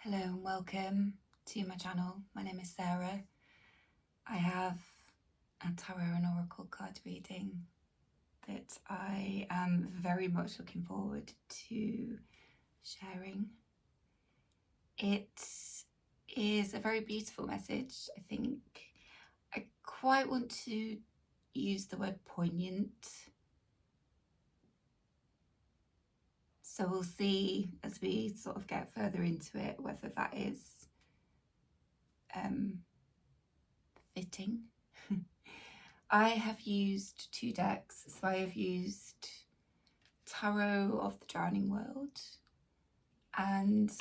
Hello and welcome to my channel. My name is Sarah. I have a tarot and oracle card reading that I am very much looking forward to sharing. It is a very beautiful message. I think I quite want to use the word poignant. So we'll see as we sort of get further into it whether that is fitting. I have used two decks. So I have used Tarot of the Drowning World, and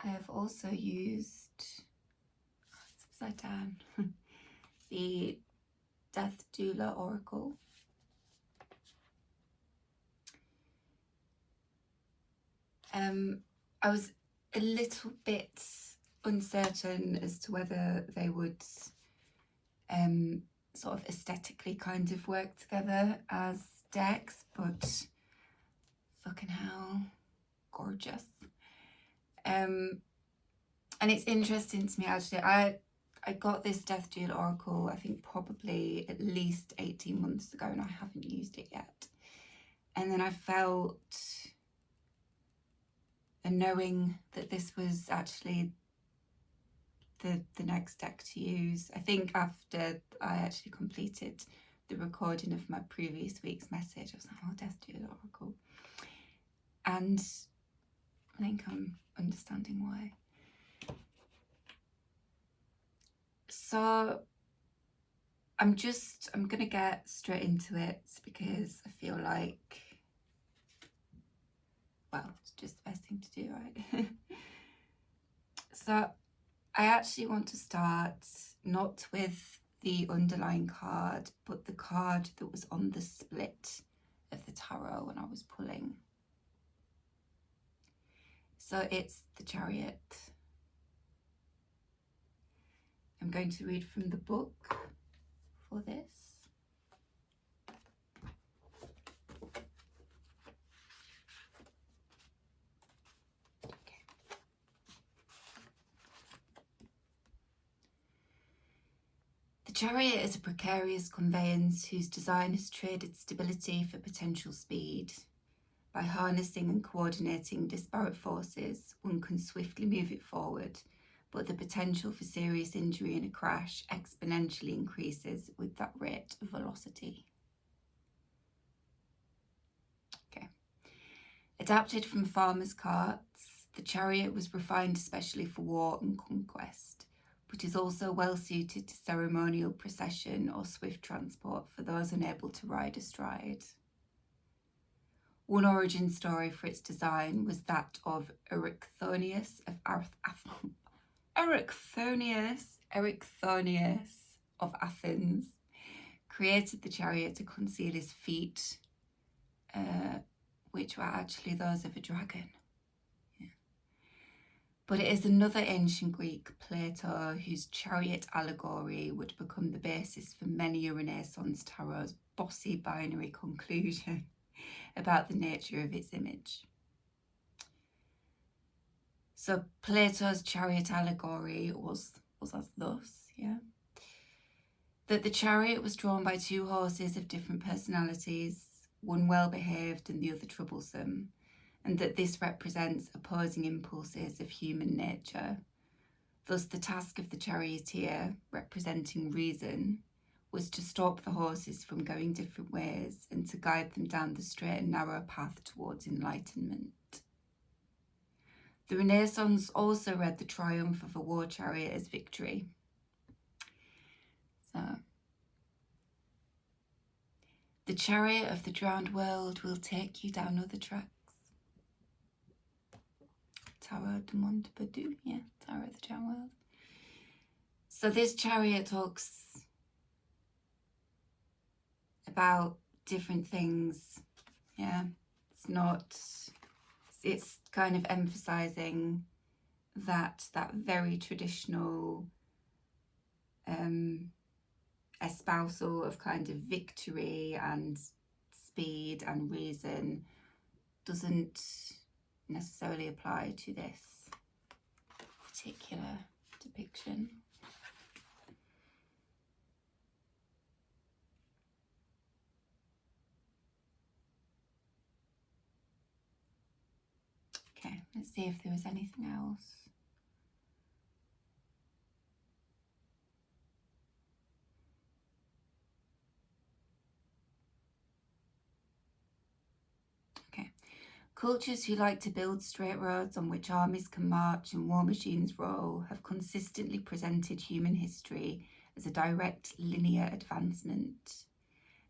I have also used, it's upside down, the Death Doula Oracle. I was a little bit uncertain as to whether they would sort of aesthetically kind of work together as decks, but fucking hell, gorgeous. And it's interesting to me actually. I got this Death Duel Oracle I think probably at least 18 months ago, and I haven't used it yet. And then I felt a knowing that this was actually the next deck to use. I think after I actually completed the recording of my previous week's message, I was like, oh, Death Duel Oracle. And I think I'm understanding why. So I'm gonna get straight into it because I feel like, well, it's just the best thing to do, right? So I actually want to start not with the underlying card, but the card that was on the split of the tarot when I was pulling. So it's the Chariot. I'm going to read from the book for this. The Chariot is a precarious conveyance whose design has traded stability for potential speed. By harnessing and coordinating disparate forces, one can swiftly move it forward, but the potential for serious injury in a crash exponentially increases with that rate of velocity. Okay. Adapted from farmers' carts, the Chariot was refined especially for war and conquest, but is also well suited to ceremonial procession or swift transport for those unable to ride astride. One origin story for its design was that of Erichthonius of Athens created the chariot to conceal his feet, which were actually those of a dragon. Yeah. But it is another ancient Greek, Plato, whose chariot allegory would become the basis for many a Renaissance tarot's bossy binary conclusion about the nature of its image. So Plato's chariot allegory was as thus, yeah. That the chariot was drawn by two horses of different personalities, one well-behaved and the other troublesome, and that this represents opposing impulses of human nature. Thus the task of the charioteer, representing reason, was to stop the horses from going different ways and to guide them down the straight and narrow path towards enlightenment. The Renaissance also read the triumph of a war chariot as victory. So, the chariot of the drowned world will take you down other tracks. Tarot de Monde Perdu, yeah, Tarot of the drowned world. So this chariot talks about different things, yeah. It's kind of emphasizing that very traditional espousal of kind of victory and speed and reason doesn't necessarily apply to this. particular depiction. Okay, let's see if there was anything else. Okay. Cultures who like to build straight roads on which armies can march and war machines roll have consistently presented human history as a direct linear advancement.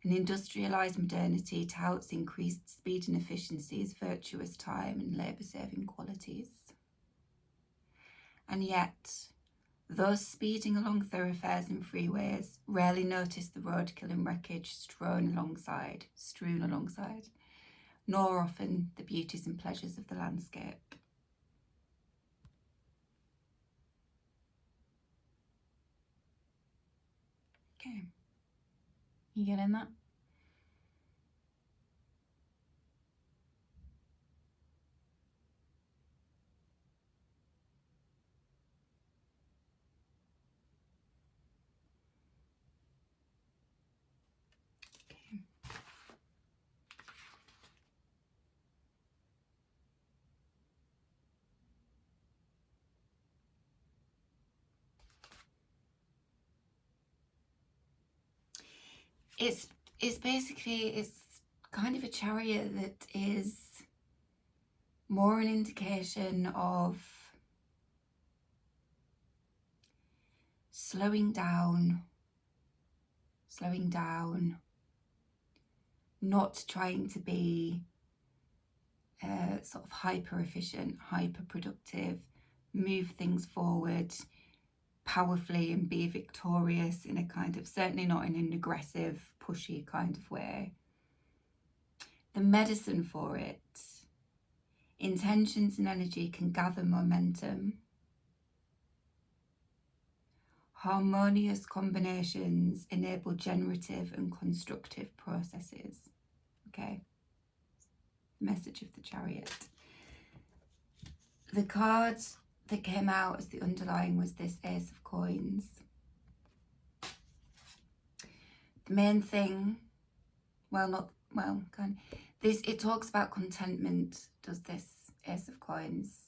An industrialised modernity touts increased speed and efficiency as virtuous time and labour-saving qualities. And yet, those speeding along thoroughfares and freeways rarely notice the roadkill and wreckage strewn alongside, nor often the beauties and pleasures of the landscape. Okay, you getting that? Okay. It's basically, it's kind of a chariot that is more an indication of slowing down, not trying to be sort of hyper efficient, hyper productive, move things forward powerfully and be victorious in a kind of, certainly not in an aggressive, pushy kind of way. The medicine for it, intentions and energy can gather momentum. Harmonious combinations enable generative and constructive processes. Okay, the message of the chariot. The card that came out as the underlying was this Ace of Coins. The main thing, it talks about contentment, does this Ace of Coins.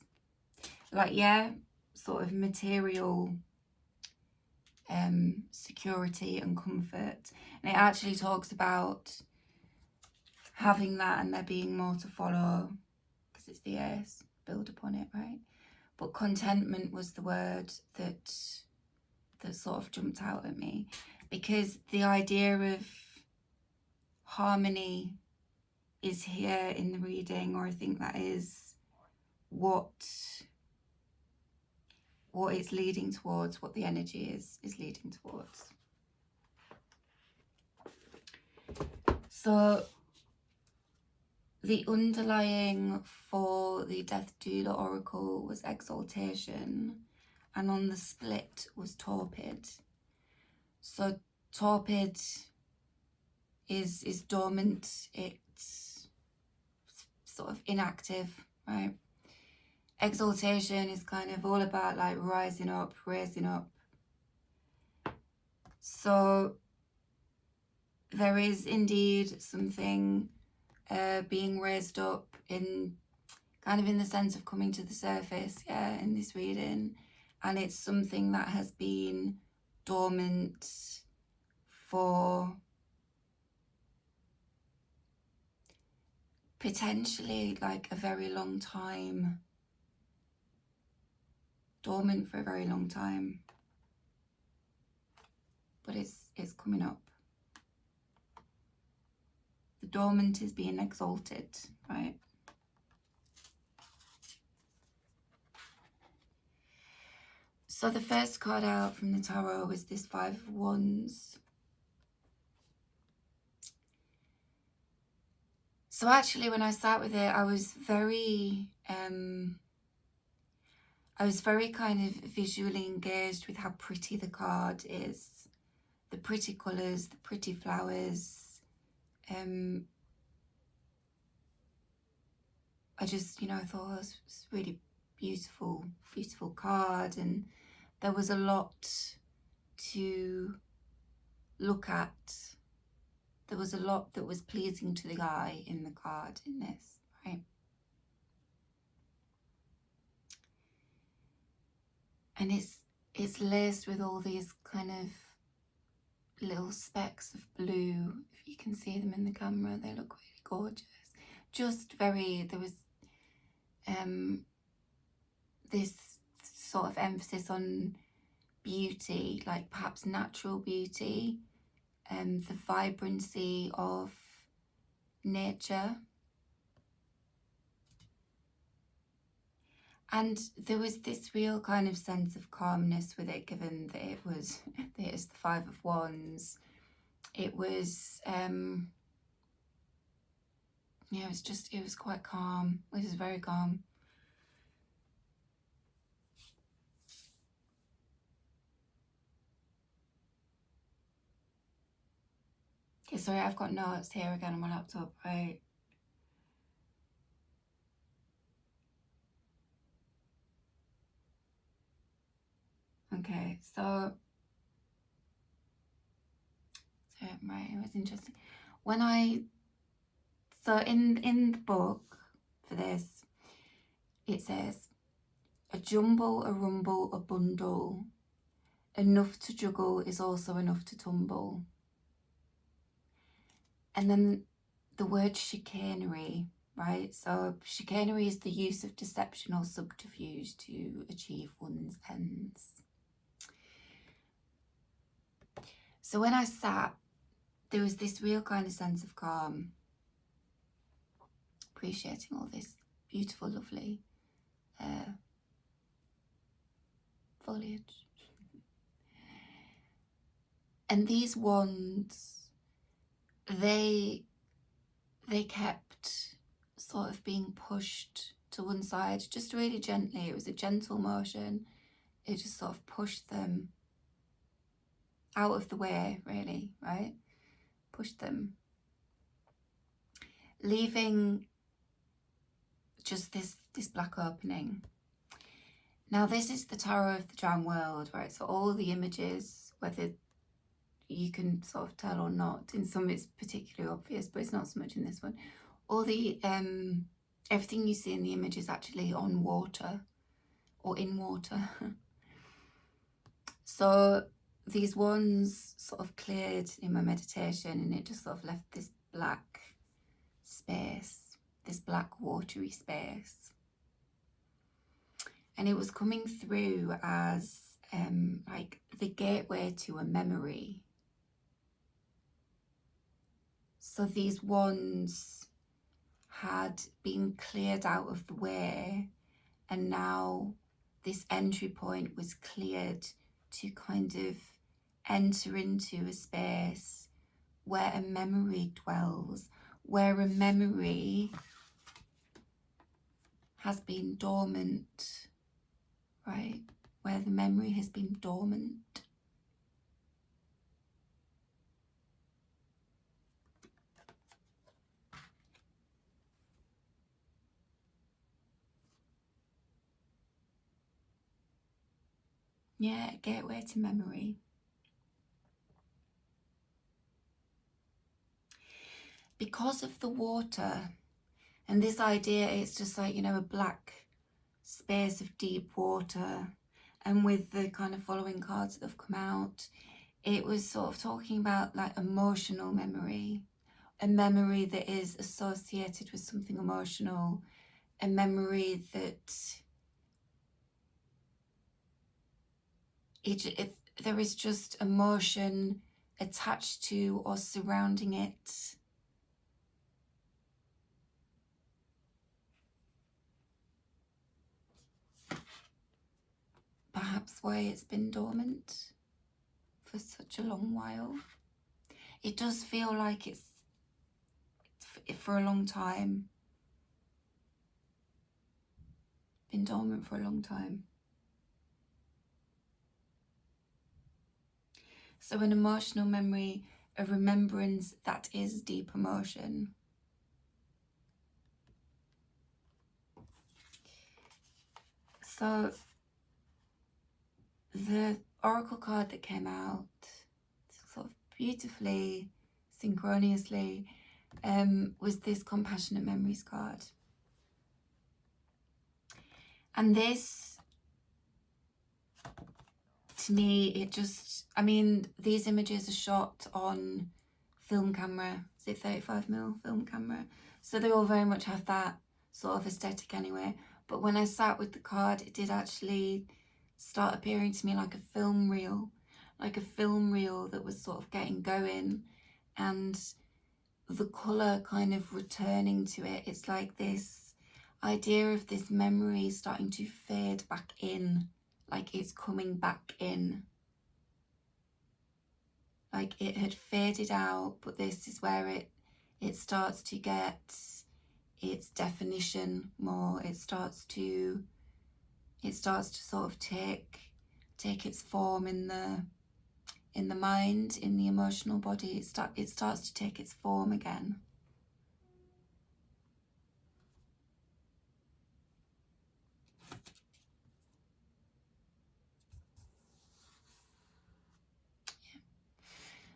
Like, yeah, sort of material security and comfort. And it actually talks about having that and there being more to follow, because it's the Ace, build upon it, right? But contentment was the word that sort of jumped out at me, because the idea of harmony is here in the reading, or I think that is what it's leading towards, what the energy is leading towards. So the underlying for the Death Doula Oracle was exaltation, and on the split was torpid. So torpid is dormant, it's sort of inactive, right? Exaltation is kind of all about like rising up, raising up. So there is indeed something being raised up in kind of in the sense of coming to the surface, yeah, in this reading. And it's something that has been dormant for potentially like a very long time. Dormant for a very long time. But it's coming up. The dormant is being exalted, right? So the first card out from the tarot was this Five of Wands. So actually when I sat with it, I was very kind of visually engaged with how pretty the card is. The pretty colours, the pretty flowers. I just, I thought it was really beautiful, beautiful card, and there was a lot to look at. There was a lot that was pleasing to the eye in the card in this, right? And it's laced with all these kind of little specks of blue. If you can see them in the camera, they look really gorgeous. Just very, there was this sort of emphasis on beauty, like perhaps natural beauty, the vibrancy of nature. And there was this real kind of sense of calmness with it, given that it was the Five of Wands. It was, yeah, it was quite calm. It was very calm. Okay, sorry, I've got notes here again on my laptop, right? Okay, so right, it was interesting. So in the book for this, it says, a jumble, a rumble, a bundle. Enough to juggle is also enough to tumble. And then the word chicanery, right? So chicanery is the use of deception or subterfuge to achieve one's ends. So when I sat, there was this real kind of sense of calm, appreciating all this beautiful, lovely foliage. And these wands, they kept sort of being pushed to one side, just really gently. It was a gentle motion. It just sort of pushed them out of the way, really, right? Pushed them, leaving just this black opening. Now, this is the Tarot of the Drowned World, right? So all the images, whether you can sort of tell or not, in some it's particularly obvious, but it's not so much in this one. All the everything you see in the image is actually on water or in water. So these ones sort of cleared in my meditation, and it just sort of left this black space, this black watery space. And it was coming through as like the gateway to a memory. So these wands had been cleared out of the way, and now this entry point was cleared to kind of enter into a space where a memory dwells, where a memory has been dormant, right? Where the memory has been dormant. Yeah, gateway to memory. Because of the water, and this idea, it's just like, you know, a black space of deep water. And with the kind of following cards that have come out, it was sort of talking about like emotional memory, a memory that is associated with something emotional, a memory that there is just emotion attached to or surrounding it. Perhaps why it's been dormant for such a long while. It does feel like it's for a long time. Been dormant for a long time. So an emotional memory, a remembrance that is deep emotion. So the oracle card that came out sort of beautifully, synchronously, was this Compassionate Memories card. And this, to me, it just, I mean, these images are shot on film camera. Is it 35mm film camera? So they all very much have that sort of aesthetic anyway. But when I sat with the card, it did actually start appearing to me like a film reel that was sort of getting going, and the colour kind of returning to it. It's like this idea of this memory starting to fade back in, like it's coming back in. Like it had faded out, but this is where it starts to get its definition more. It starts to sort of take its form in the mind, in the emotional body. It starts to take its form again.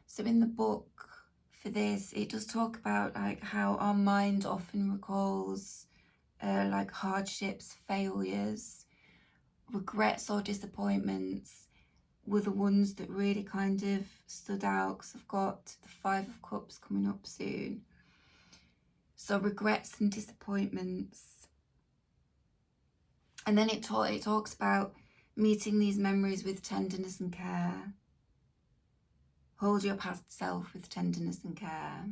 So in the book for this, it does talk about like how our mind often recalls like hardships, failures, regrets or disappointments were the ones that really kind of stood out, because I've got the 5 of Cups coming up soon. So regrets and disappointments. And then it talks about meeting these memories with tenderness and care. Hold your past self with tenderness and care.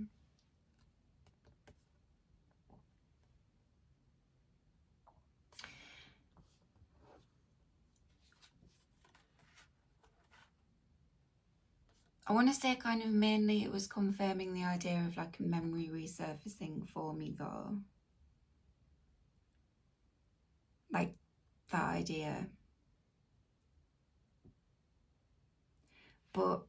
I want to say kind of mainly it was confirming the idea of like a memory resurfacing for me though. Like that idea. But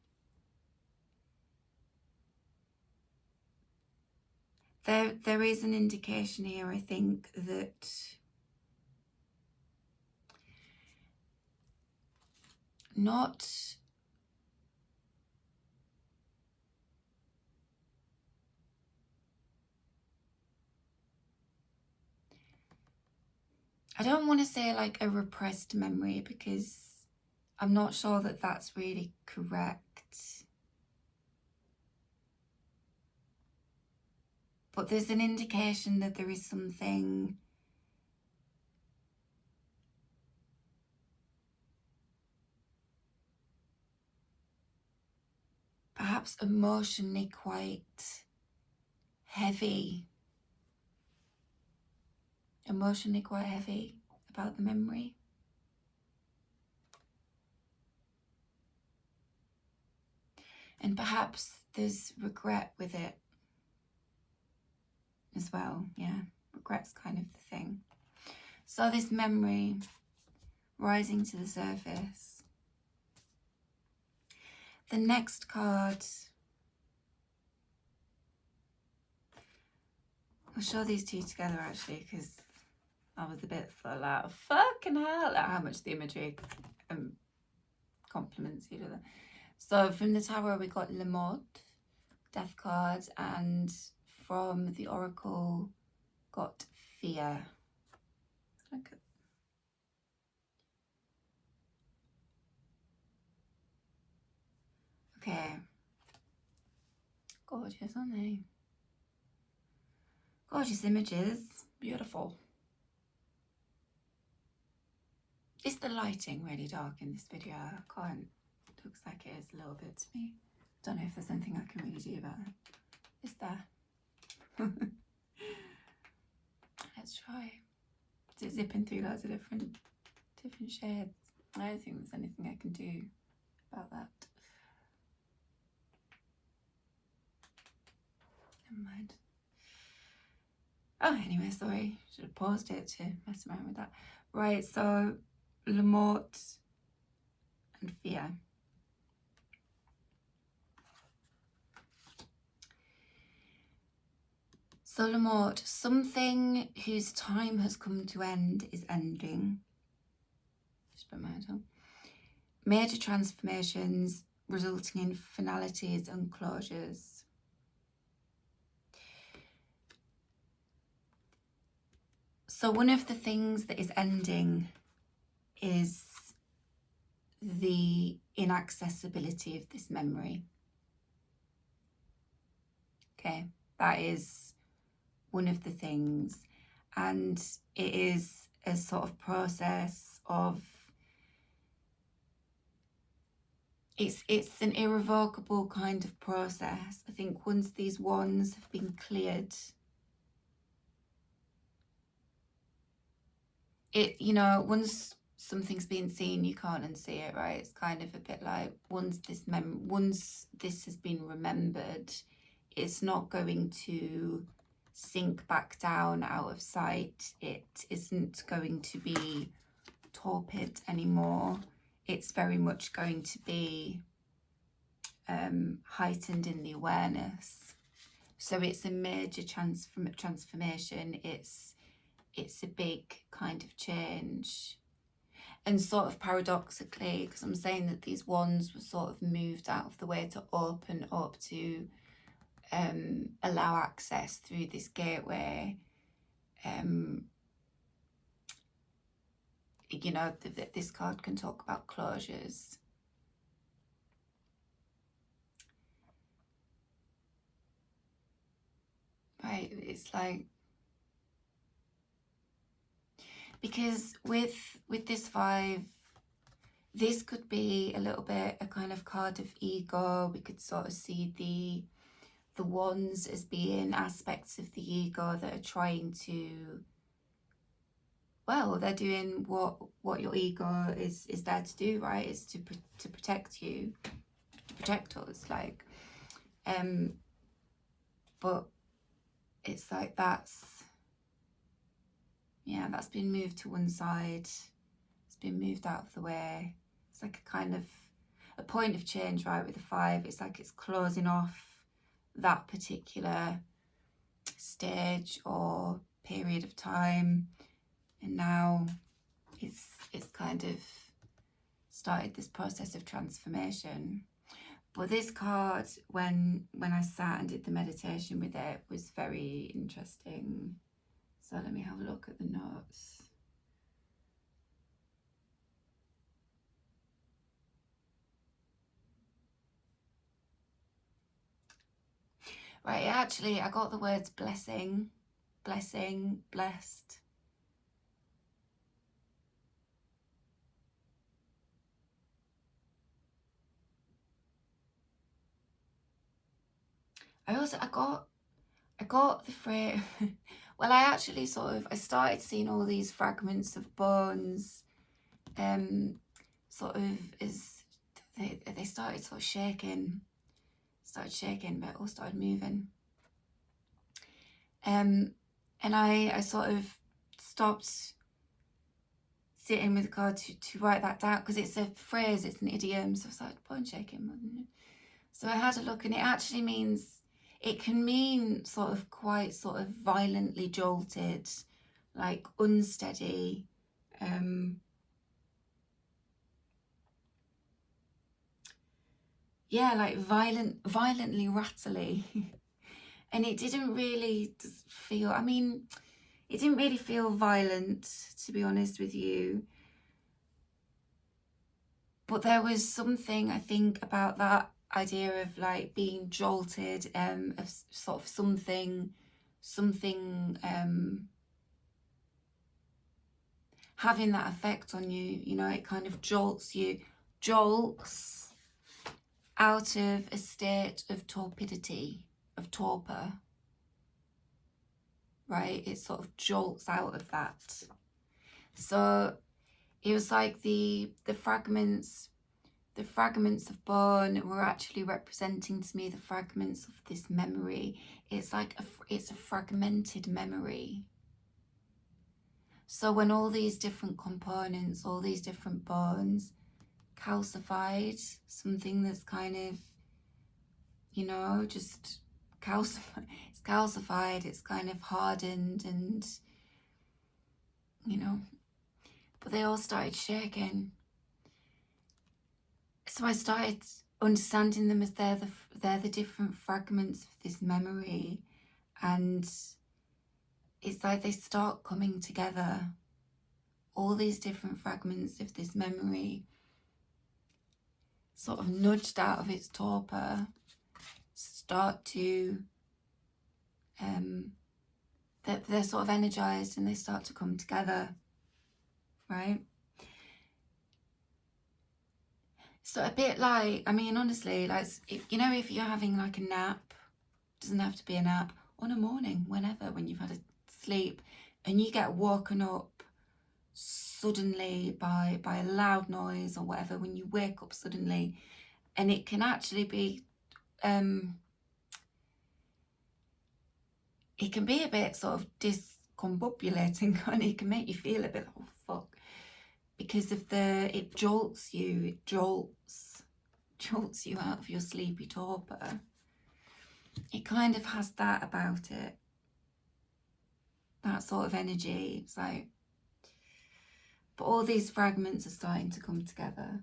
there is an indication here, I think, that not I don't want to say like a repressed memory, because I'm not sure that that's really correct. But there's an indication that there is something perhaps emotionally quite heavy. Emotionally quite heavy about the memory. And perhaps there's regret with it as well. Yeah, regret's kind of the thing. So this memory rising to the surface. The next card, I'll show these two together actually, because I was a bit so like, fucking hell, at how much the imagery complements each other. So from the Tarot we got Le Mode, Death card, and from the Oracle got Fear. Okay. Gorgeous, aren't they? Gorgeous images. Beautiful. Is the lighting really dark in this video? I can't. It looks like it is a little bit to me. Don't know if there's anything I can really do about it. Is there? Let's try. Is it zipping through loads of different shades? I don't think there's anything I can do about that. Never mind. Oh, anyway, sorry. Should have paused it to mess around with that. Right, so Le Mort and Fear. So Le Mort, something whose time has come to end is ending. Major transformations resulting in finalities and closures. So one of the things that is ending is the inaccessibility of this memory. Okay, that is one of the things, and it is a sort of process of, it's an irrevocable kind of process. I think once these wands have been cleared, once something's been seen, you can't unsee it, right? It's kind of a bit like once this has been remembered, it's not going to sink back down out of sight. It isn't going to be torpid anymore. It's very much going to be heightened in the awareness. So it's a major transformation. It's a big kind of change. And sort of paradoxically, because I'm saying that these wands were sort of moved out of the way to open up, to allow access through this gateway. This card can talk about closures. Right, it's like, because with this 5, this could be a little bit a kind of card of ego. We could sort of see the wands as being aspects of the ego that are trying to, well, they're doing what your ego is there to do, right? Is to protect you, to protect us, like, but it's like that's been moved to one side. It's been moved out of the way. It's like a kind of a point of change, right? With the 5, it's like it's closing off that particular stage or period of time, and now it's kind of started this process of transformation. But this card, when I sat and did the meditation with it, was very interesting. So let me have a look at the notes. Right, actually, I got the words blessing, blessed. I got the phrase. Well, I actually I started seeing all these fragments of bones, sort of as they started sort of shaking, but all started moving. And I sort of stopped sitting with the card to write that down, because it's a phrase, it's an idiom. So I was like, bone shaking. So I had a look, and it actually means, it can mean sort of quite sort of violently jolted, like unsteady. Like violently rattly. And it didn't really feel, it didn't really feel violent, to be honest with you. But there was something, I think, about that idea of like being jolted, of sort of something having that effect on you. It kind of jolts out of a state of torpidity, of torpor, right? It sort of jolts out of that. So it was like the fragments of bone were actually representing to me the fragments of this memory. It's like it's a fragmented memory. So when all these different components, all these different bones calcified, something that's kind of, just calcified, it's kind of hardened, and, but they all started shaking. So I started understanding them as they're the different fragments of this memory, and it's like they start coming together. All these different fragments of this memory, sort of nudged out of its torpor, start to they're sort of energized and they start to come together, right? So a bit like, I mean, honestly, like, you know, if you're having like a nap, doesn't have to be a nap, on a morning, whenever, when you've had a sleep, and you get woken up suddenly by a loud noise or whatever, when you wake up suddenly, and it can actually be, it can be a bit sort of discombobulating, and it can make you feel a bit, oh fuck, because of it jolts you you out of your sleepy torpor. It kind of has that about it, that sort of energy. It's like, but all these fragments are starting to come together.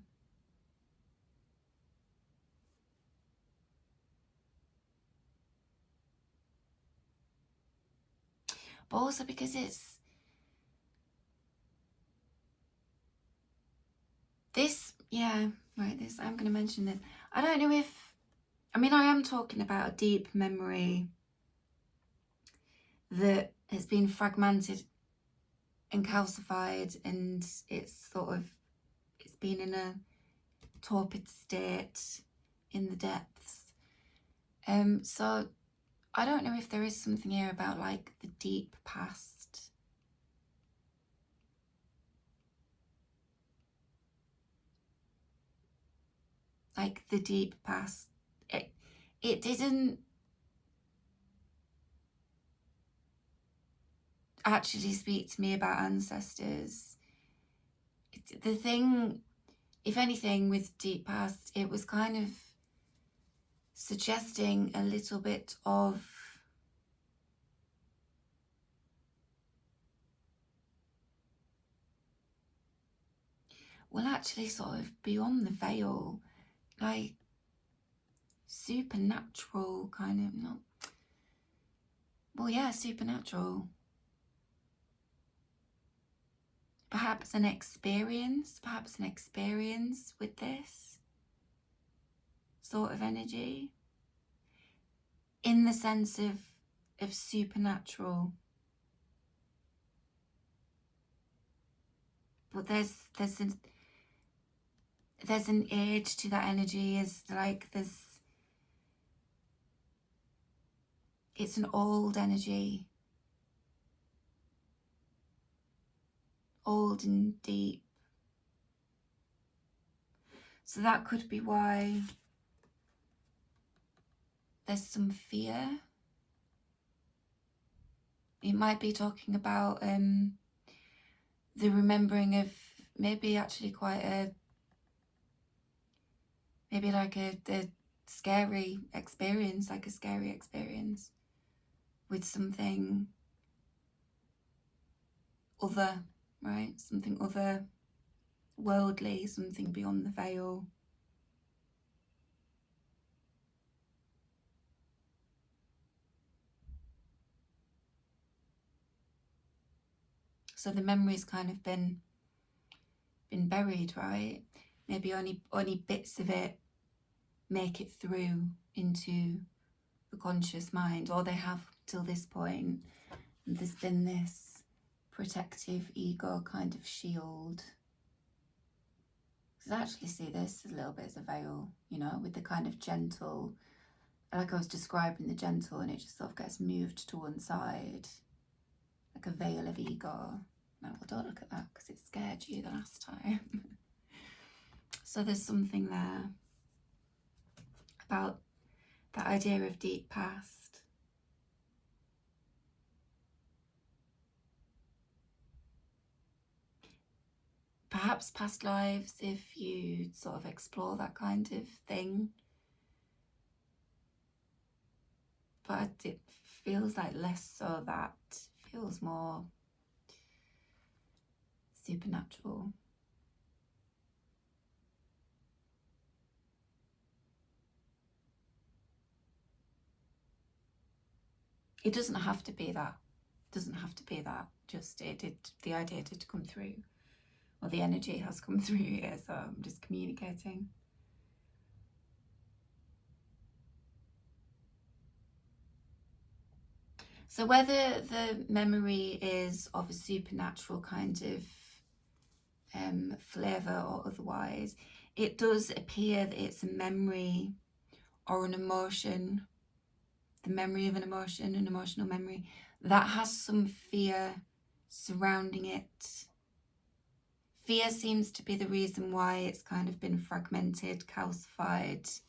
But also because it's this, yeah, right, this, I'm going to mention this. I don't know if, I mean, I am talking about a deep memory that has been fragmented and calcified, and it's been in a torpid state in the depths. So I don't know if there is something here about like the deep past. Like the deep past. It didn't actually speak to me about ancestors. The thing, if anything, with deep past, it was kind of suggesting a little bit of actually sort of beyond the veil, like supernatural kind of, not, well, yeah, supernatural. Perhaps an experience with this sort of energy, in the sense of supernatural. But there's an age to that energy, is like it's an old energy, old and deep. So that could be why there's some fear. It might be talking about the remembering of maybe actually quite a scary experience, like a scary experience with something other, right? Something other worldly, something beyond the veil. So the memory's kind of been buried, right? Maybe only bits of it make it through into the conscious mind, or they have till this point. And there's been this protective ego kind of shield. Because I actually see this as a little bit as a veil, you know, with the kind of gentle, like I was describing the gentle, and it just sort of gets moved to one side, like a veil of ego. No, well, don't look at that because it scared you the last time. So there's something there about that idea of deep past. Perhaps past lives, if you sort of explore that kind of thing. But it feels like less so that. It feels more supernatural. It doesn't have to be that. Doesn't have to be that. Just the idea did come through, or the energy has come through here, so I'm just communicating. So whether the memory is of a supernatural kind of flavour or otherwise, it does appear that it's a memory or an emotion, the memory of an emotion, an emotional memory, that has some fear surrounding it. Fear seems to be the reason why it's kind of been fragmented, calcified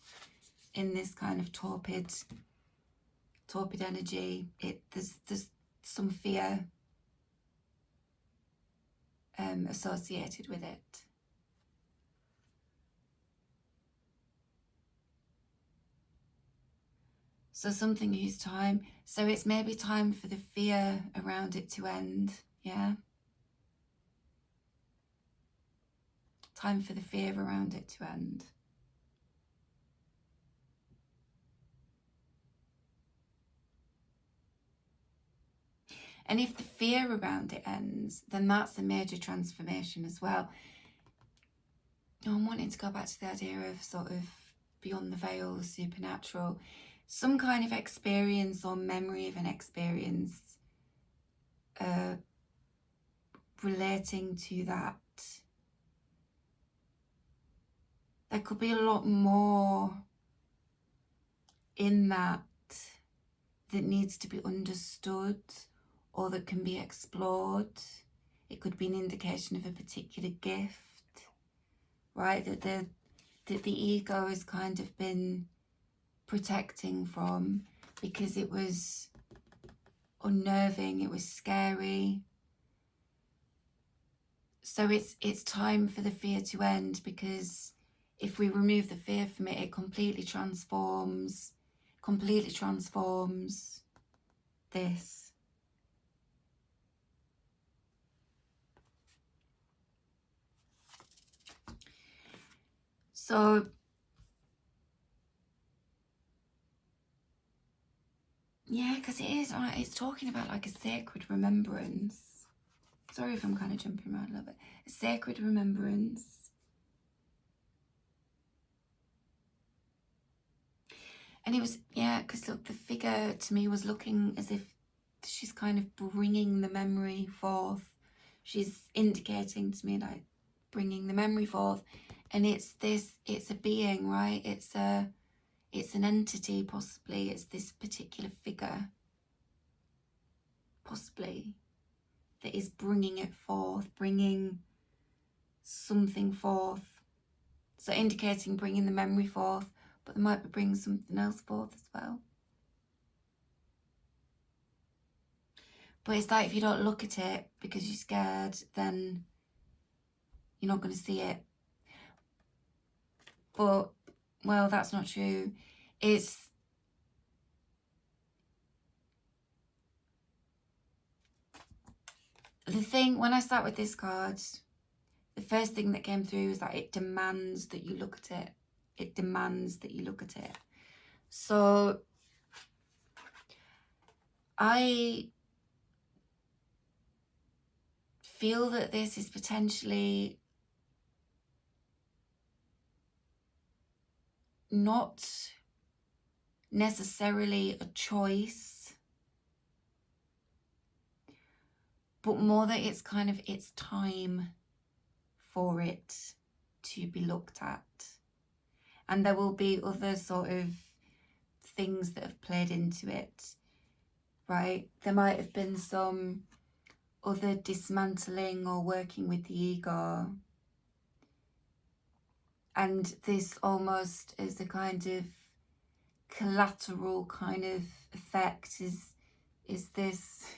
in this kind of torpid energy. There's some fear associated with it. So something whose time, so it's maybe time for the fear around it to end, yeah? Time for the fear around it to end. And if the fear around it ends, then that's a major transformation as well. I'm wanting to go back to the idea of sort of beyond the veil, the supernatural, some kind of experience or memory of an experience relating to that. There could be a lot more in that needs to be understood or that can be explored. It could be an indication of a particular gift, right? That the ego has kind of been protecting from because it was unnerving, it was scary. So it's time for the fear to end, because if we remove the fear from it, it completely transforms this. So yeah, because it is, it's talking about like a sacred remembrance. Sorry if I'm kind of jumping around a little bit. A sacred remembrance. And it was, yeah, because look, the figure to me was looking as if she's kind of bringing the memory forth. She's indicating to me like bringing the memory forth. And it's a being, right? It's an entity, possibly. It's this particular figure, possibly, that is bringing it forth, bringing something forth. So indicating bringing the memory forth, but they might be bringing something else forth as well. But it's like if you don't look at it because you're scared, then you're not going to see it. But, well, that's not true. It's the thing, when I start with this card, the first thing that came through is that it demands that you look at it. It demands that you look at it. So I feel that this is potentially not necessarily a choice, but more that it's kind of, it's time for it to be looked at. And there will be other sort of things that have played into it, right? There might have been some other dismantling or working with the ego. And this almost is a kind of collateral kind of effect is this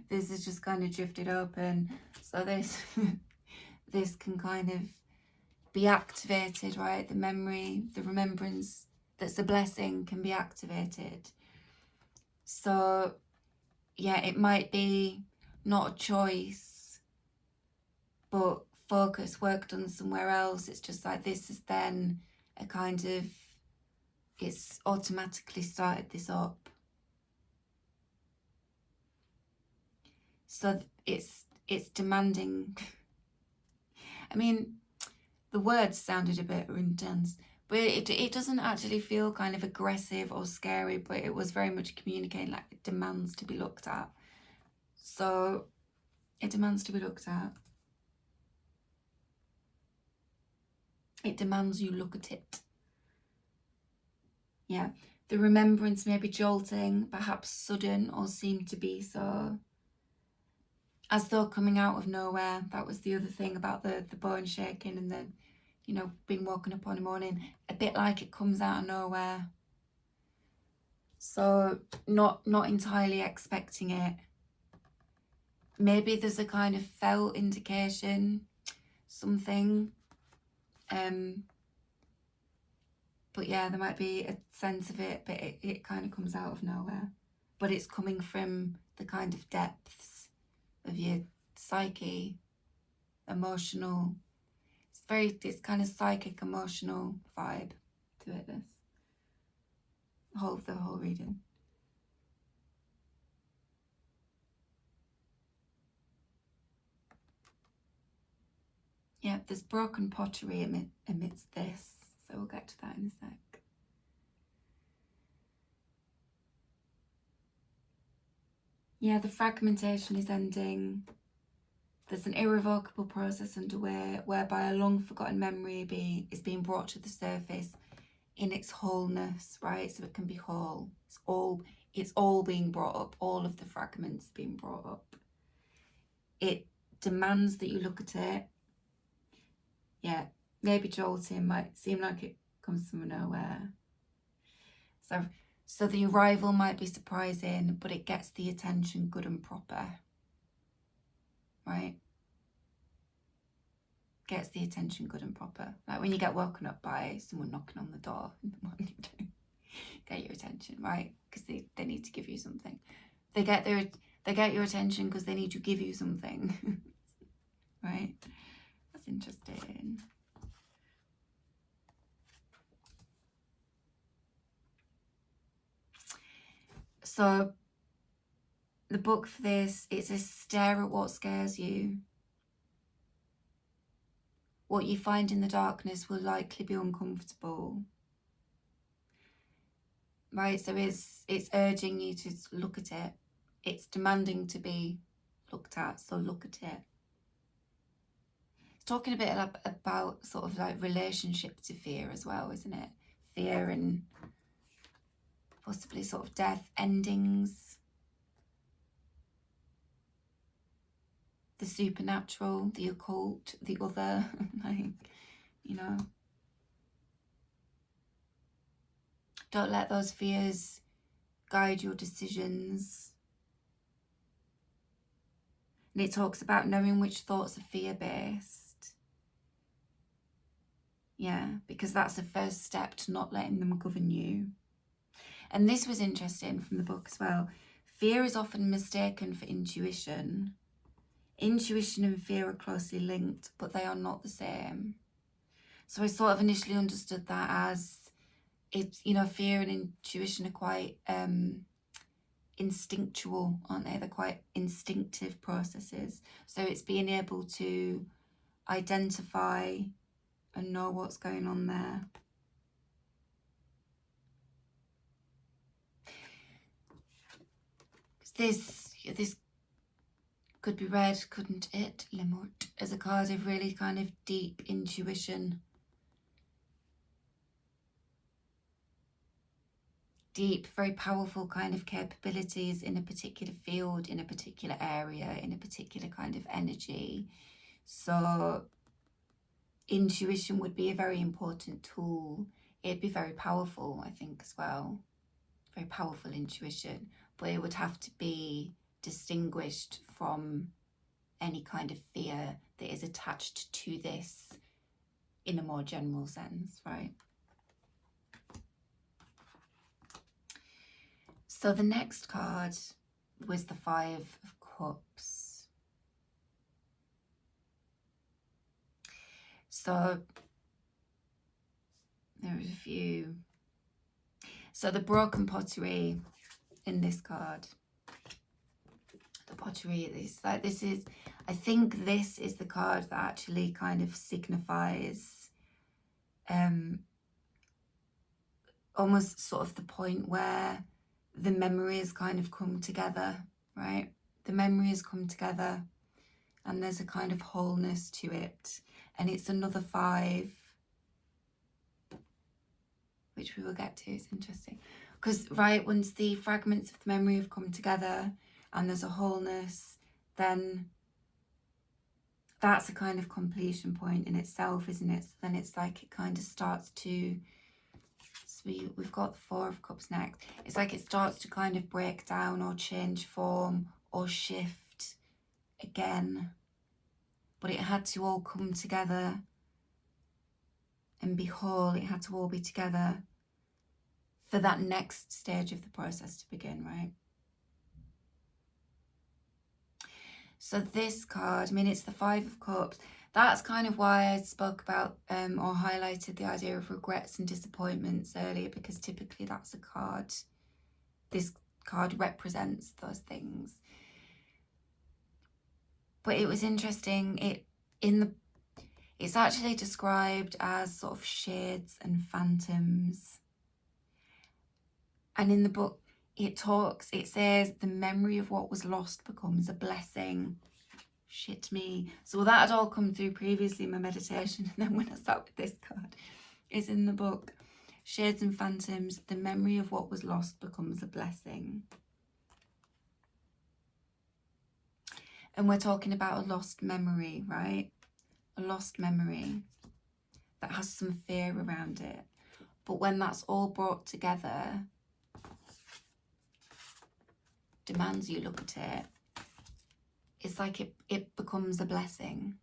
this is just kind of drifted open, so this can kind of be activated, right? The memory, the remembrance that's a blessing can be activated. So yeah, it might be not a choice, but focus, work done somewhere else. It's just like this is then a kind of, it's automatically started this up. So it's demanding. I mean, the words sounded a bit intense, but it doesn't actually feel kind of aggressive or scary, but it was very much communicating like it demands to be looked at. So it demands to be looked at. It demands you look at it. Yeah. The remembrance may be jolting, perhaps sudden, or seem to be so. As though coming out of nowhere. That was the other thing about the bone shaking and the, you know, being woken up on the morning. A bit like it comes out of nowhere. So not entirely expecting it. Maybe there's a kind of felt indication, something. But yeah, there might be a sense of it, but it kind of comes out of nowhere. But it's coming from the kind of depths of your psyche, emotional. It's kind of psychic, emotional vibe to it, this. The whole reading. Yeah, there's broken pottery amidst this, so we'll get to that in a sec. Yeah, the fragmentation is ending. There's an irrevocable process underway whereby a long forgotten memory is being brought to the surface in its wholeness, right? So it can be whole. It's all being brought up. All of the fragments being brought up. It demands that you look at it. Yeah, maybe jolting, might seem like it comes from nowhere. So the arrival might be surprising, but it gets the attention good and proper, right? Gets the attention good and proper. Like when you get woken up by someone knocking on the door in the morning, get your attention, right? Because they need to give you something. They get your attention because they need to give you something, right? That's interesting. So the book for this, it's a stare at what scares you. What you find in the darkness will likely be uncomfortable. Right, so it's urging you to look at it. It's demanding to be looked at, so look at it. It's talking a bit about sort of like relationship to fear as well, isn't it? Fear and possibly sort of death, endings, the supernatural, the occult, the other, like, you know. Don't let those fears guide your decisions. And it talks about knowing which thoughts are fear-based. Yeah, because that's the first step to not letting them govern you. And this was interesting from the book as well. Fear is often mistaken for intuition. Intuition and fear are closely linked, but they are not the same. So I sort of initially understood that as it's, you know, fear and intuition are quite instinctual, aren't they? They're quite instinctive processes. So it's being able to identify and know what's going on there. This could be read, couldn't it, Limort, as a card of really kind of deep intuition. Deep, very powerful kind of capabilities in a particular field, in a particular area, in a particular kind of energy. So intuition would be a very important tool. It'd be very powerful, I think, as well. Very powerful intuition, but it would have to be distinguished from any kind of fear that is attached to this in a more general sense, right? So the next card was the Five of Cups. So there was a few. So the broken pottery in this card, the pottery. This is, I think this is the card that actually kind of signifies almost sort of the point where the memories kind of come together, right? The memories come together and there's a kind of wholeness to it. And it's another 5, which we will get to. It's interesting. Because, right, once the fragments of the memory have come together and there's a wholeness, then that's a kind of completion point in itself, isn't it? So then it's like it kind of starts to, so we've got the 4 of Cups next. It's like it starts to kind of break down or change form or shift again. But it had to all come together and be whole. It had to all be together for that next stage of the process to begin, right? So this card, I mean, it's the 5 of Cups. That's kind of why I spoke about or highlighted the idea of regrets and disappointments earlier, because typically that's a card, this card represents those things. But it was interesting, it's actually described as sort of shades and phantoms. And in the book, it says the memory of what was lost becomes a blessing. Shit me. So that had all come through previously in my meditation. And then when I sat with this card, it's in the book. Shades and phantoms, the memory of what was lost becomes a blessing. And we're talking about a lost memory, right? A lost memory that has some fear around it. But when that's all brought together, demands you look at it, it's like it becomes a blessing.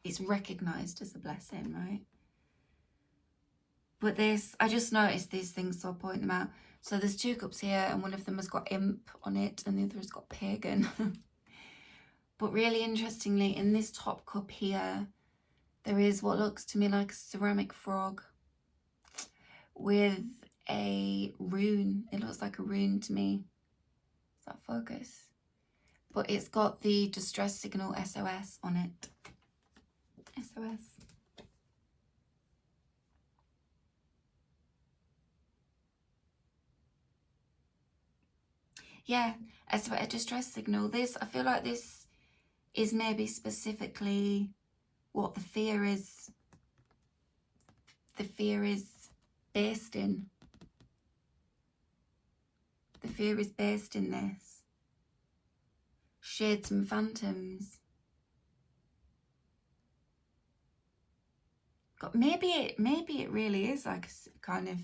It's recognised as a blessing, right? But this, I just noticed these things, so I'll point them out. So there's 2 cups here, and one of them has got imp on it, and the other has got pagan. But really interestingly, in this top cup here, there is what looks to me like a ceramic frog with a rune. It looks like a rune to me. Does that focus? But it's got the distress signal SOS on it. SOS. Yeah, a distress signal. This, I feel like this is maybe specifically what the fear is. The fear is based in. The fear is based in this. Shades and phantoms. God, maybe it really is like a kind of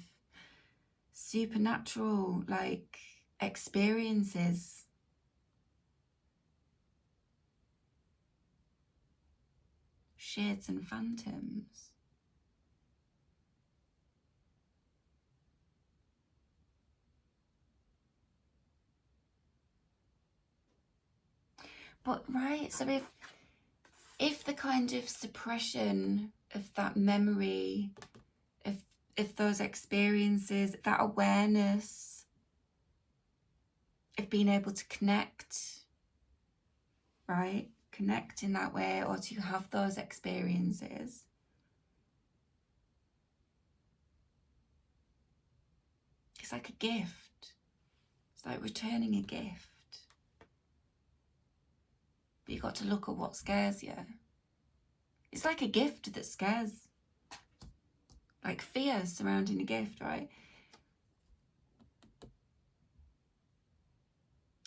supernatural, like, experiences. Shades and phantoms. But right, so if the kind of suppression of that memory, if those experiences, that awareness of being able to connect, right? Connect in that way, or to have those experiences. It's like a gift. It's like returning a gift. But you've got to look at what scares you. It's like a gift that scares. Like fear surrounding a gift, right?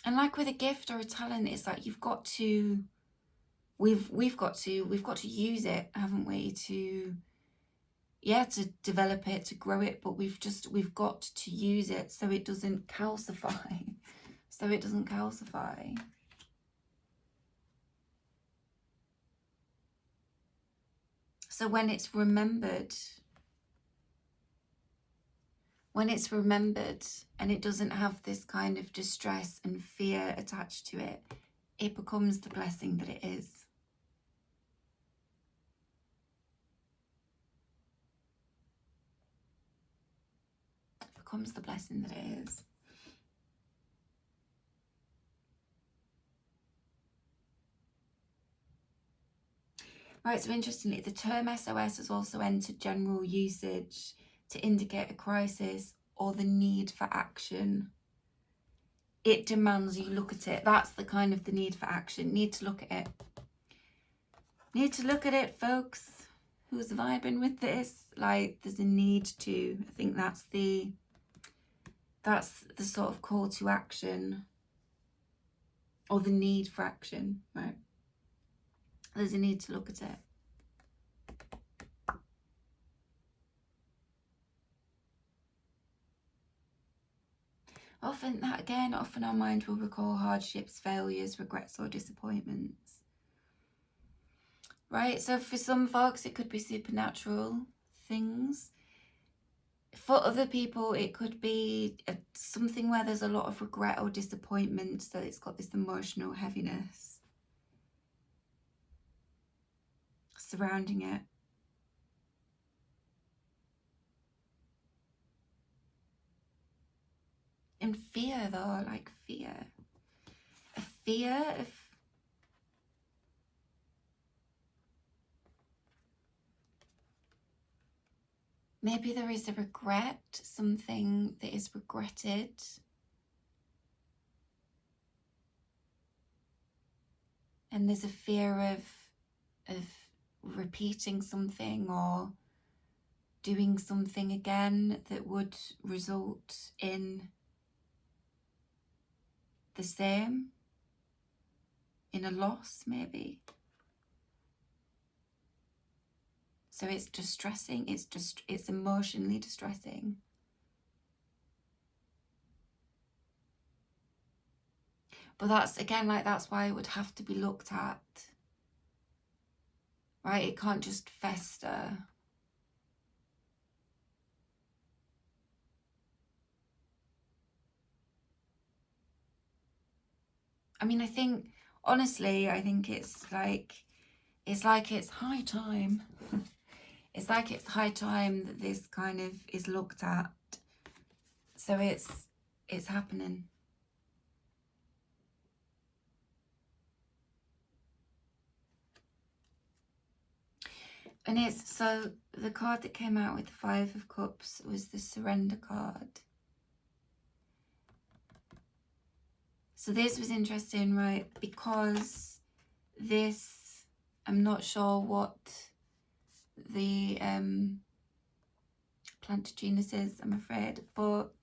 And like with a gift or a talent, it's like you've got to, we've got to use it, haven't we? To develop it, to grow it, but we've got to use it so it doesn't calcify. So it doesn't calcify. So when it's remembered and it doesn't have this kind of distress and fear attached to it, it becomes the blessing that it is. It becomes the blessing that it is. Right, so interestingly, the term SOS has also entered general usage to indicate a crisis or the need for action. It demands you look at it. That's the kind of the need for action. Need to look at it. Need to look at it, folks. Who's vibing with this? Like, there's a need to. I think that's the sort of call to action, or the need for action, right? There's a need to look at it. Often our mind will recall hardships, failures, regrets, or disappointments. Right, so for some folks it could be supernatural things. For other people it could be something where there's a lot of regret or disappointment, so it's got this emotional heaviness surrounding it. And fear though, like fear. A fear of maybe there is a regret, something that is regretted. And there's a fear of repeating something or doing something again that would result in the same, in a loss maybe. So it's distressing, it's emotionally distressing. But that's, again, like, that's why it would have to be looked at, right? It can't just fester. I mean, I think, honestly, I think it's high time. It's like it's high time that this kind of is looked at. So it's happening. And it's, so the card that came out with the 5 of Cups was the Surrender card. So this was interesting, right? Because this, I'm not sure what the planted genus is, I'm afraid, but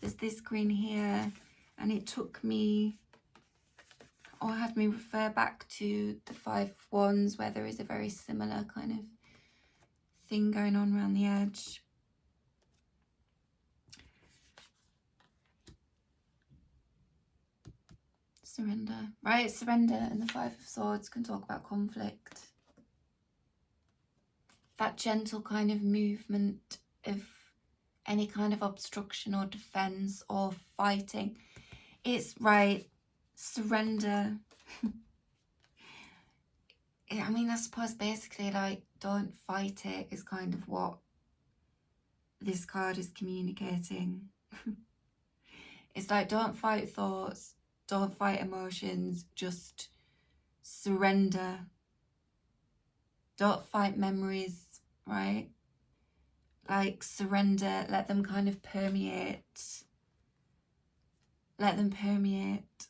there's this green here, and it took me, or had me refer back to the 5 of Wands, where there is a very similar kind of thing going on around the edge. Surrender, right? Surrender and the 5 of Swords can talk about conflict. That gentle kind of movement of any kind of obstruction or defense or fighting. It's right, surrender. I mean, I suppose basically, like, don't fight it is kind of what this card is communicating. It's like, don't fight thoughts, don't fight emotions, just surrender. Don't fight memories, right? Like, surrender, let them kind of permeate. Let them permeate.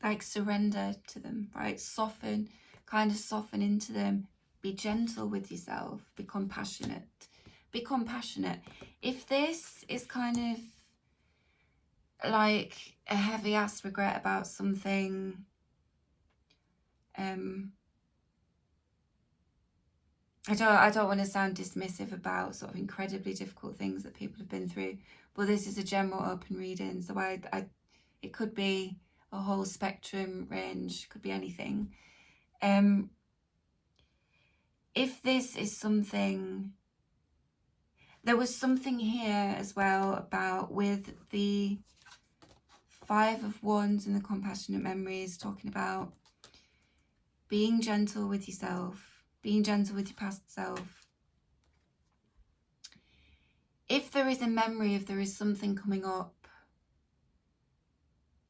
Like, surrender to them, right? Soften, kind of soften into them. Be gentle with yourself. Be compassionate. Be compassionate. If this is kind of like a heavy ass regret about something, I don't want to sound dismissive about sort of incredibly difficult things that people have been through, but this is a general open reading, so it could be a whole spectrum range, could be anything. If this is something, there was something here as well about with the 5 of Wands and the compassionate memories, talking about being gentle with yourself, being gentle with your past self. If there is a memory, if there is something coming up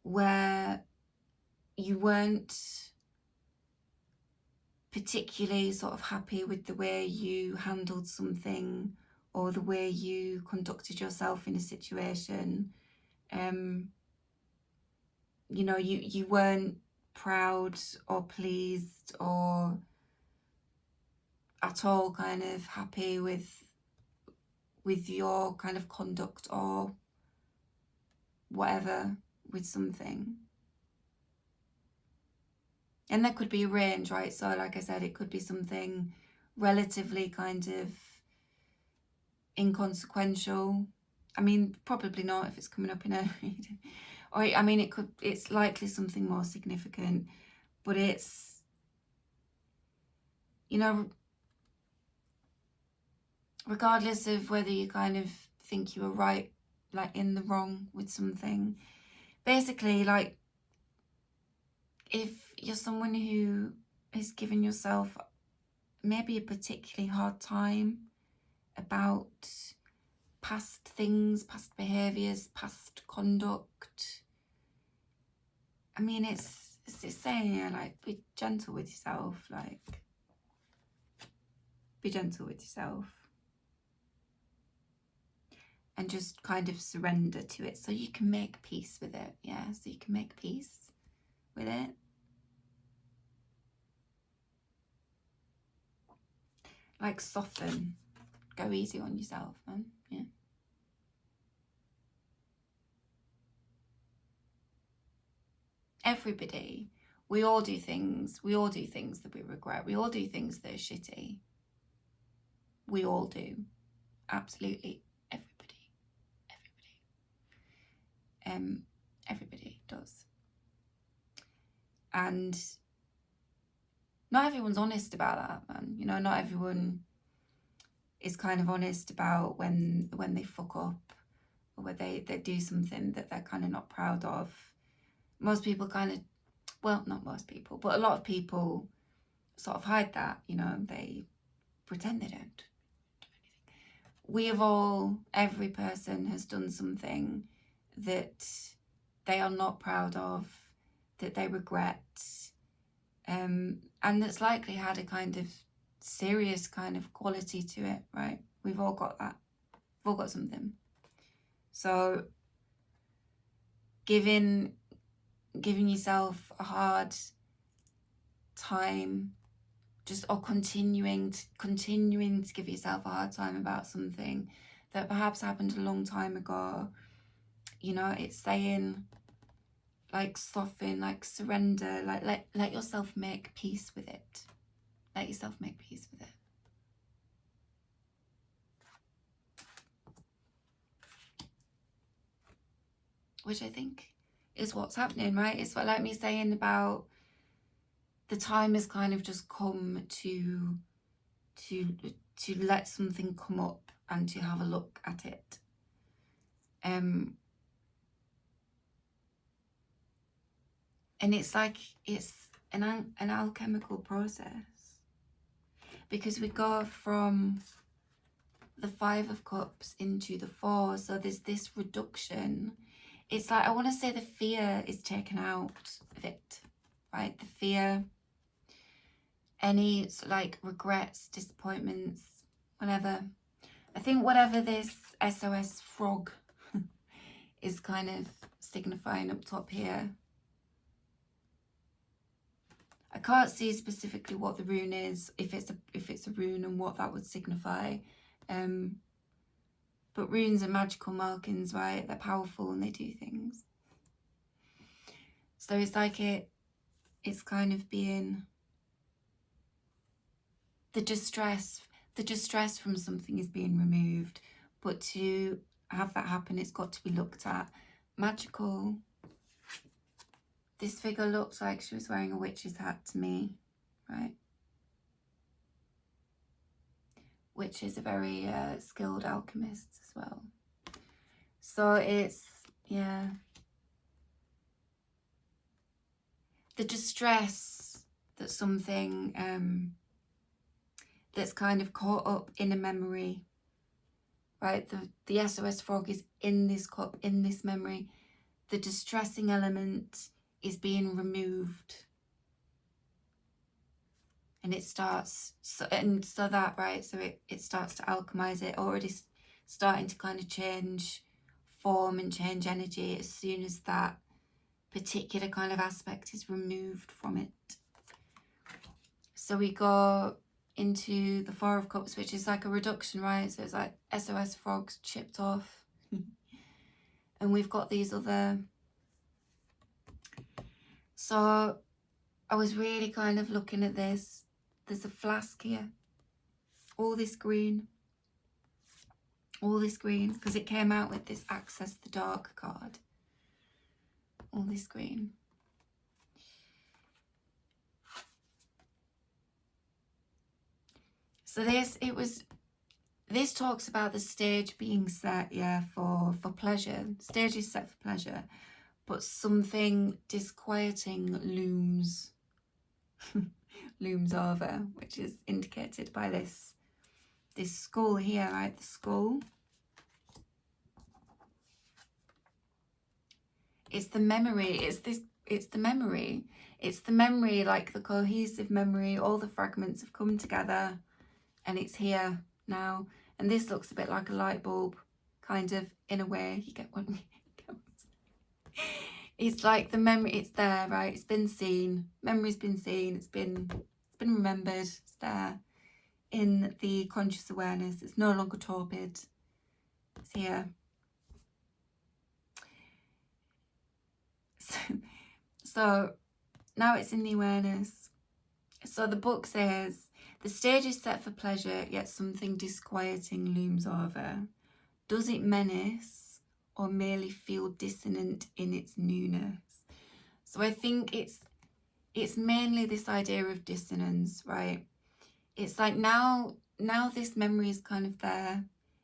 where you weren't particularly sort of happy with the way you handled something or the way you conducted yourself in a situation. You know, you weren't proud or pleased or at all kind of happy with your kind of conduct or whatever with something. And there could be a range, right? So like I said, it could be something relatively kind of inconsequential. I mean, probably not if it's coming up in a reading. Or I mean, it's likely something more significant, but it's, you know, regardless of whether you kind of think you were right, like in the wrong with something, basically, like, if you're someone who is giving yourself maybe a particularly hard time about past things, past behaviours, past conduct, I mean, it's saying, yeah, like, be gentle with yourself, like, be gentle with yourself. And just kind of surrender to it so you can make peace with it, yeah? So you can make peace with it. Like, soften. Go easy on yourself, man, yeah? Everybody, we all do things that we regret. We all do things that are shitty. We all do. Absolutely. Everybody does. And not everyone's honest about that, man. You know, not everyone is kind of honest about when they fuck up or where they do something that they're kind of not proud of. Most people kind of, well, not most people, but a lot of people sort of hide that, you know, they pretend they don't do anything. We have all, every person has done something that they are not proud of, that they regret, and that's likely had a kind of serious kind of quality to it, right? We've all got that. We've all got something. So giving yourself a hard time, just, or continuing to give yourself a hard time about something that perhaps happened a long time ago, you know, it's saying, like, soften, like, surrender, like let yourself make peace with it. Let yourself make peace with it. Which I think is what's happening, right? It's what, like me saying about the time has kind of just come to let something come up and to have a look at it. And it's like, it's an alchemical process, because we go from the 5 of Cups into the 4, so there's this reduction. It's like, I want to say the fear is taken out of it, right? The fear, any like regrets, disappointments, whatever. I think whatever this SOS frog is kind of signifying up top here, I can't see specifically what the rune is, if it's a rune and what that would signify. But runes are magical markings, right? They're powerful and they do things. So it's like it's kind of being the distress from something is being removed, but to have that happen, it's got to be looked at. Magical. This figure looks like she was wearing a witch's hat to me, right? Witch is a very skilled alchemist as well. So it's, yeah, the distress that something that's kind of caught up in a memory, right? The SOS frog is in this cup, in this memory, the distressing element is being removed. And it starts, so that, right, so it starts to alchemize it, already starting to kind of change form and change energy as soon as that particular kind of aspect is removed from it. So we go into the Four of Cups, which is like a reduction, right? So it's like SOS frogs chipped off. And we've got these other... So I was really kind of looking at this. There's a flask here. All this green, because it came out with this Access the Dark card. All this green. So this talks about the stage being set, yeah, for pleasure. Stage is set for pleasure, but something disquieting looms over, which is indicated by this skull here, right? The skull. It's the memory. It's the memory. It's the memory, like the cohesive memory. All the fragments have come together, and it's here now. And this looks a bit like a light bulb, kind of, in a way. You get what I mean? It's like the memory. It's there, right? It's been seen. Memory's been seen. It's been remembered. It's there in the conscious awareness. It's no longer torpid. It's here. So now it's in the awareness. So the book says, the stage is set for pleasure, yet something disquieting looms over. Does it menace or merely feel dissonant in its newness? So I think it's mainly this idea of dissonance, right? It's like now this memory is kind of there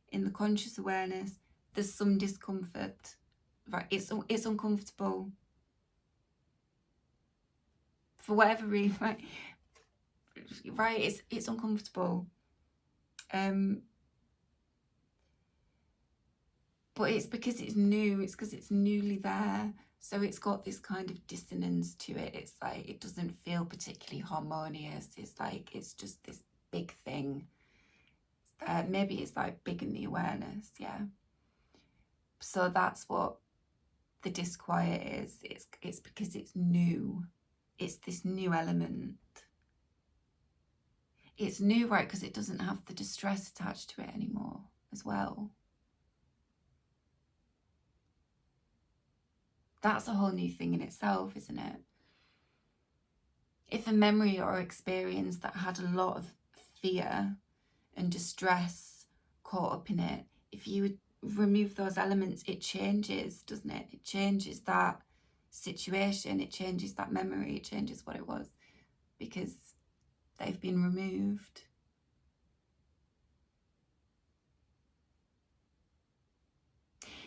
in the conscious awareness. There's some discomfort, right? It's uncomfortable for whatever reason, right? It's uncomfortable, but it's because it's new. It's because it's newly there, so it's got this kind of dissonance to it. It's like it doesn't feel particularly harmonious. It's like it's just this big thing. Maybe it's like big in the awareness, yeah. So that's what the disquiet is. It's because it's new. It's this new element. It's new, right, because it doesn't have the distress attached to it anymore as well. That's a whole new thing in itself, isn't it? If a memory or experience that had a lot of fear and distress caught up in it, if you would remove those elements, it changes, doesn't it? It changes that situation, it changes that memory, it changes what it was, because they've been removed.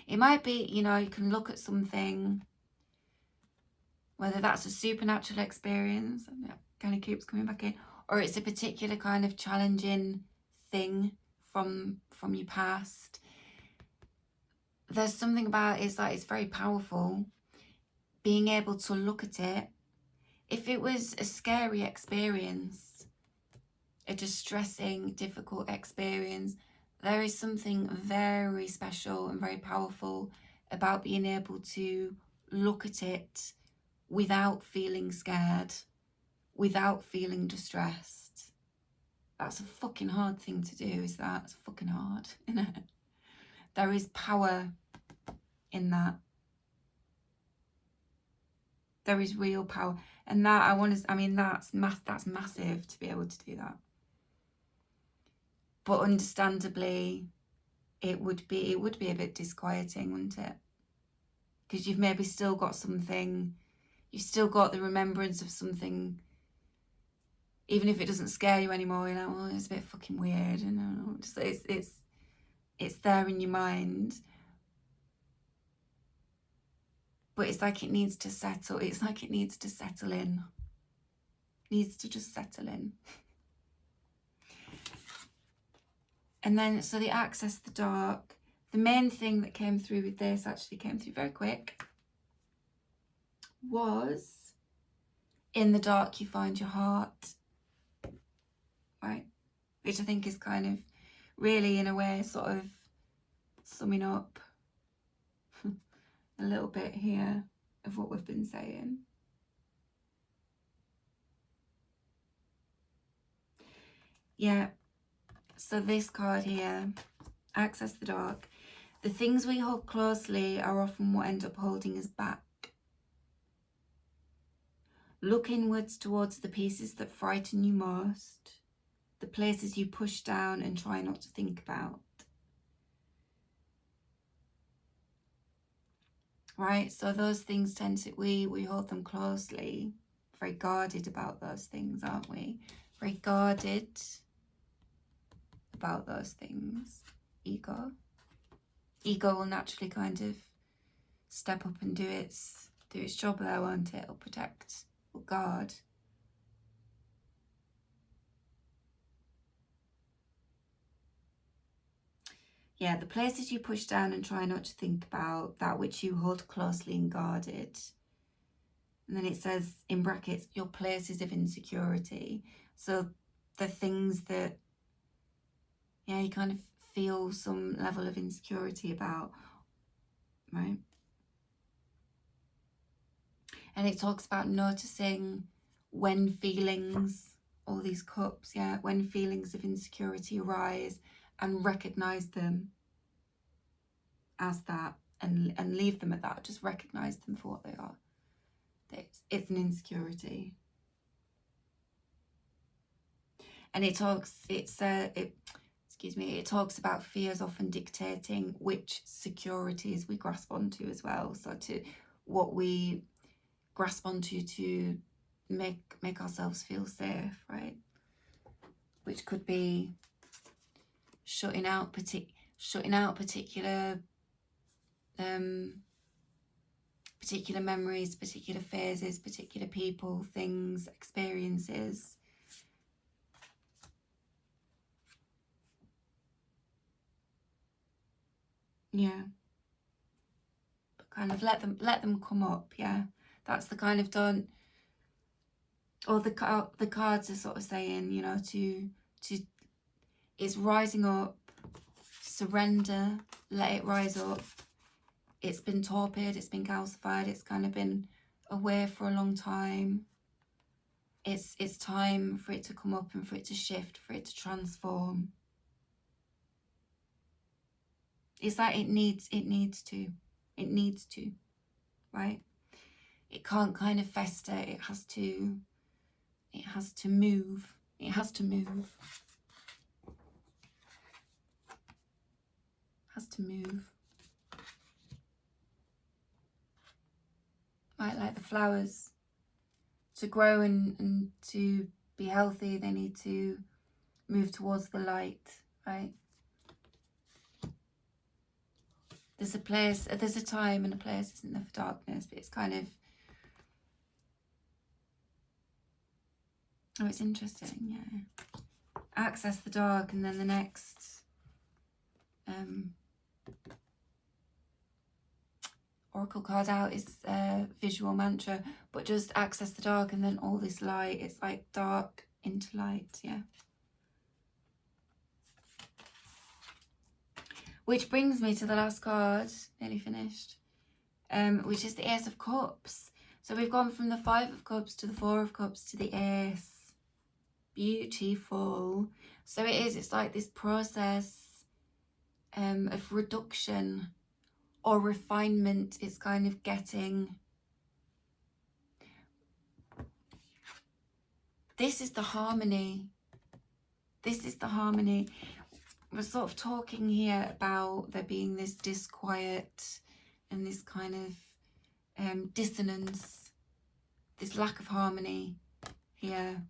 It might be, you know, you can look at something, whether that's a supernatural experience, and it kind of keeps coming back in, or it's a particular kind of challenging thing from your past. There's something about it, it's like it's very powerful, being able to look at it. If it was a scary experience, a distressing, difficult experience, there is something very special and very powerful about being able to look at it without feeling scared, without feeling distressed. That's a fucking hard thing to do, is that? It's fucking hard, isn't it? There is power in that. There is real power. And that, that's massive to be able to do that. But understandably, it would be a bit disquieting, wouldn't it? Because you've maybe still got something, you've still got the remembrance of something, even if it doesn't scare you anymore. You're like, well, it's a bit fucking weird, you know. Just, it's there in your mind, but it's like it needs to settle. It's like it needs to settle in. It needs to just settle in. And then, so the Access the Dark, the main thing that came through with this actually came through very quick. was in the dark you find your heart, right? Which I think is kind of really, in a way, sort of summing up a little bit here of what we've been saying. Yeah, so this card here, access the dark. The things we hold closely are often what end up holding us back. Look inwards towards the pieces that frighten you most, the places you push down and try not to think about. Right, so those things tend to, we hold them closely, very guarded about those things, aren't we? Very guarded about those things. Ego will naturally kind of step up and do its job there, won't it? It'll protect, will guard. Yeah, the places you push down and try not to think about, that which you hold closely and guarded. And then it says, in brackets, your places of insecurity. So the things that, yeah, you kind of feel some level of insecurity about, right? And it talks about noticing when feelings, all these cups, yeah, when feelings of insecurity arise, and recognize them as that, and leave them at that. Just recognize them for what they are. It's an insecurity. And it talks about fears often dictating which securities we grasp onto as well. So to what we grasp onto to make ourselves feel safe, right? Which could be shutting out particular memories, particular phases, particular people, things, experiences. Yeah, but kind of let them come up. Yeah, that's the kind of done. Or the cards are sort of saying, you know, to it's rising up, surrender, let it rise up. It's been torpid, it's been calcified, it's kind of been away for a long time. It's time for it to come up and for it to shift, for it to transform. It's like it needs to, right? It can't kind of fester, it has to move. It has to move. Has to move. Right, like the flowers, to grow and to be healthy, they need to move towards the light, right? There's a place, there's a time and a place, isn't there, for darkness, but it's kind of, oh, it's interesting, yeah. Access the dark, and then the next oracle card out is visual mantra, but just access the dark and then all this light. It's like dark into light, yeah. Which brings me to the last card, nearly finished, which is the Ace of Cups. So we've gone from the 5 of Cups to the 4 of Cups to the Ace. Beautiful. So it's like this process of reduction or refinement. It's kind of getting, this is the harmony. This is the harmony. We're sort of talking here about there being this disquiet and this kind of dissonance, this lack of harmony here.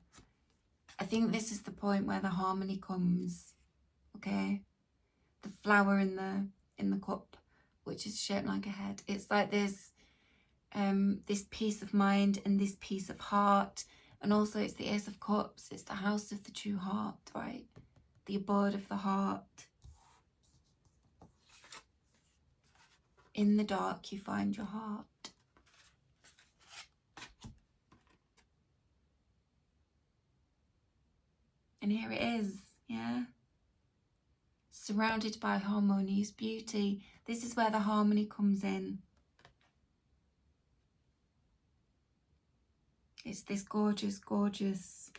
I think this is the point where the harmony comes, okay? The flower in the cup, which is shaped like a head. It's like this peace of mind and this peace of heart. And also it's the Ace of Cups. It's the house of the true heart, right? The abode of the heart. In the dark you find your heart. And here it is, yeah. Surrounded by harmonious beauty. This is where the harmony comes in. It's this gorgeous, gorgeous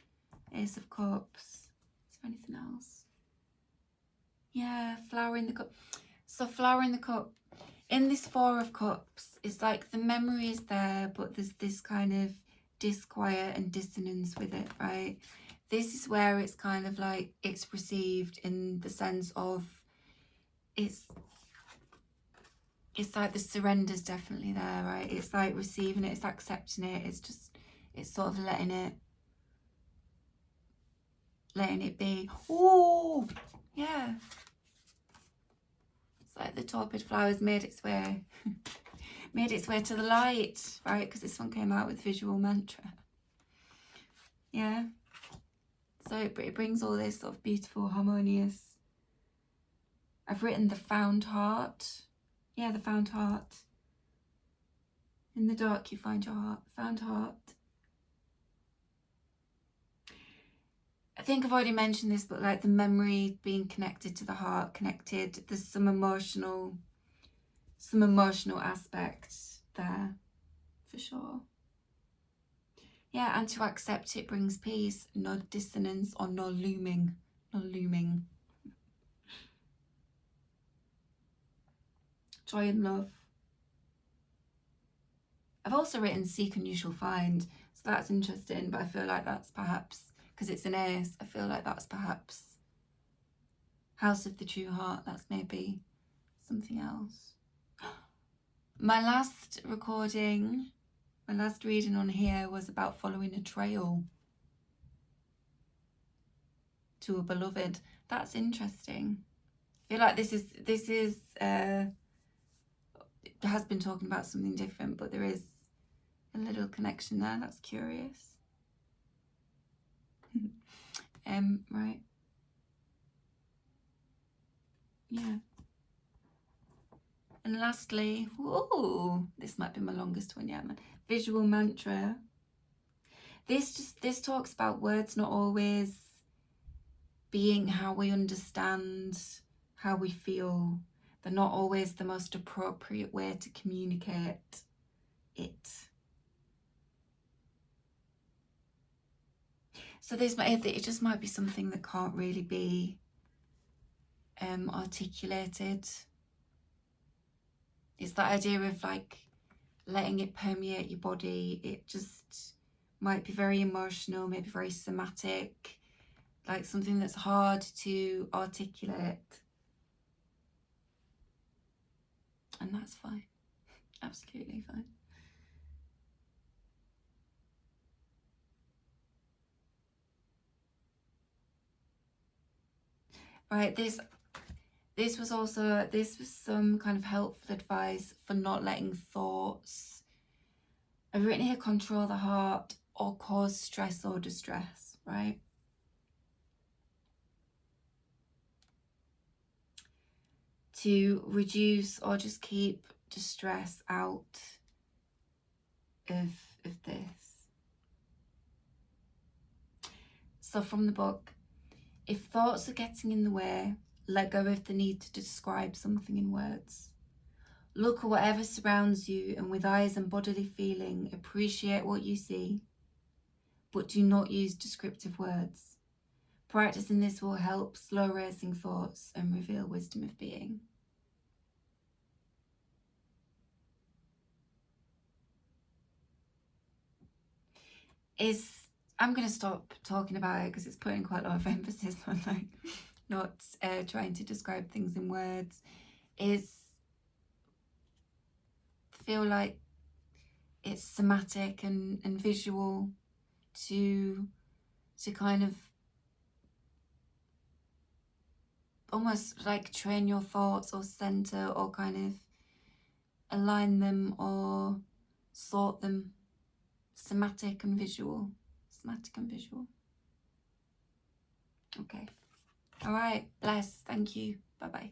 Ace of Cups. Is there anything else? Yeah, flower in the cup. So flower in the cup. In this Four of Cups, it's like the memory is there, but there's this kind of disquiet and dissonance with it, right? This is where it's kind of like it's received in the sense of it's like the surrender's definitely there, right? It's like receiving it, it's accepting it, it's sort of letting it be. Oh, yeah. It's like the torpid flowers made its way to the light, right? Because this one came out with visual mantra. Yeah. So it brings all this sort of beautiful, harmonious. I've written the found heart. Yeah, the found heart. In the dark you find your heart. Found heart. I think I've already mentioned this, but like the memory being connected to the heart, connected. There's some emotional aspects there, for sure. Yeah, and to accept it brings peace, no dissonance or no looming. Joy and love. I've also written seek and you shall find, so that's interesting, but I feel like that's perhaps, because it's an ace, I feel like that's perhaps House of the True Heart. That's maybe something else. My last reading on here was about following a trail to a beloved. That's interesting. I feel like this is it has been talking about something different, but there is a little connection there. That's curious. Right. Yeah. And lastly, whoa, this might be my longest one yet, man. Visual mantra. This talks about words not always being how we understand, how we feel. They're not always the most appropriate way to communicate it. So it just might be something that can't really be articulated. It's that idea of like letting it permeate your body. It just might be very emotional, maybe very somatic, like something that's hard to articulate. And that's fine. Absolutely fine. Right, this was some kind of helpful advice for not letting thoughts, I've written here, control the heart or cause stress or distress, right? To reduce or just keep distress out of this. So from the book, if thoughts are getting in the way, let go of the need to describe something in words. Look at whatever surrounds you and with eyes and bodily feeling, appreciate what you see, but do not use descriptive words. Practicing this will help slow racing thoughts and reveal wisdom of being. I'm going to stop talking about it because it's putting quite a lot of emphasis on like not trying to describe things in words. Feel like it's somatic and visual to kind of almost like train your thoughts or center or kind of align them or sort them. Somatic and visual. Okay. All right. Bless. Thank you. Bye-bye.